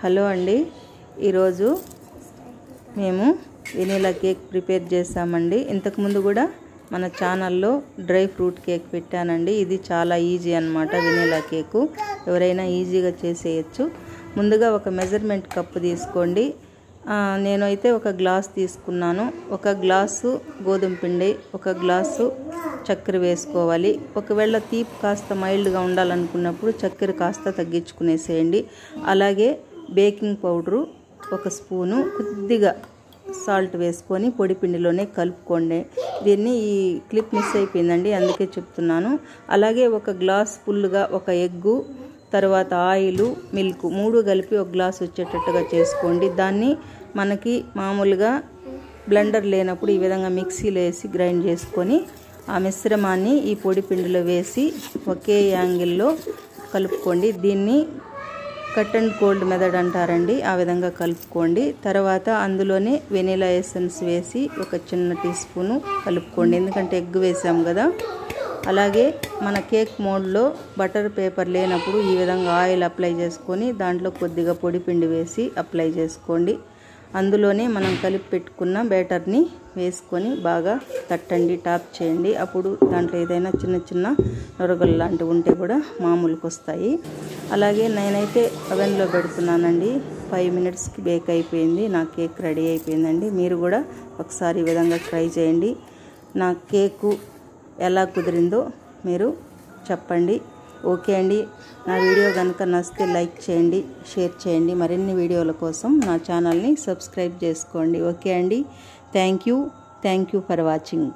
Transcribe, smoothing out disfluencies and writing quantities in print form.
Hello అండి, ఈరోజు మేము వెనీలా కేక్ ప్రిపేర్ చేస్తామండి. ఇంతకుముందు కూడా మన ఛానల్లో డ్రై ఫ్రూట్ కేక్ పెట్టానండి. ఇది చాలా ఈజీ అన్నమాట. వెనీలా కేకు ఎవరైనా ఈజీగా చేసేయచ్చు. ముందుగా ఒక మెజర్మెంట్ కప్పు తీసుకోండి. నేనైతే ఒక గ్లాస్ తీసుకున్నాను. ఒక గ్లాసు గోధుమ పిండి, ఒక గ్లాసు చక్కెర వేసుకోవాలి. ఒకవేళ తీపి కాస్త మైల్డ్గా ఉండాలనుకున్నప్పుడు చక్కెర కాస్త తగ్గించుకునేసేయండి. అలాగే బేకింగ్ పౌడరు ఒక స్పూను, కొద్దిగా సాల్ట్ వేసుకొని పొడి పిండిలోనే కలుపుకోండి. దీన్ని ఈ క్లిప్ మిస్ అయిపోయిందండి, అందుకే చెప్తున్నాను. అలాగే ఒక గ్లాస్ ఫుల్గా ఒక ఎగ్గు, తర్వాత ఆయిల్, మిల్క్ 3 కలిపి ఒక గ్లాస్ వచ్చేటట్టుగా చేసుకోండి. దాన్ని మనకి మామూలుగా బ్లెండర్ లేనప్పుడు ఈ విధంగా మిక్సీలో వేసి గ్రైండ్ చేసుకొని ఆ మిశ్రమాన్ని ఈ పొడి పిండిలో వేసి ఒకే యాంగిల్లో కలుపుకోండి. దీన్ని కట్ అండ్ కోల్డ్ మెథడ్ అంటారండి. ఆ విధంగా కలుపుకోండి. తర్వాత అందులోనే వెనీలా ఎసెన్స్ వేసి ఒక చిన్న టీ స్పూను కలుపుకోండి, ఎందుకంటే ఎగ్ వేసాం కదా. అలాగే మన కేక్ మోడ్లో బటర్ పేపర్ లేనప్పుడు ఈ విధంగా ఆయిల్ అప్లై చేసుకొని దాంట్లో కొద్దిగా పొడి పిండి వేసి అప్లై చేసుకోండి. అందులోనే మనం కలిపి పెట్టుకున్న బ్యాటర్ని వేసుకొని బాగా తట్టండి, టాప్ చేయండి. అప్పుడు దాంట్లో ఏదైనా చిన్న చిన్న నొరగలు లాంటివి ఉంటే కూడా మామూలుకి వస్తాయి. అలాగే నేనైతే అవెన్లో పెడుతున్నానండి. 5 మినిట్స్కి బేక్ అయిపోయింది. నా కేక్ రెడీ అయిపోయిందండి. మీరు కూడా ఒకసారి ఈ విధంగా ట్రై చేయండి. నా కేకు ఎలా కుదిరిందో మీరు చెప్పండి. ఓకే అండి, నా వీడియో కనుక నచ్చితే లైక్ చేయండి, షేర్ చేయండి. మరిన్ని వీడియోల కోసం నా ఛానల్ని సబ్స్క్రైబ్ చేసుకోండి. ఓకే అండి, థ్యాంక్ యూ ఫర్ వాచింగ్.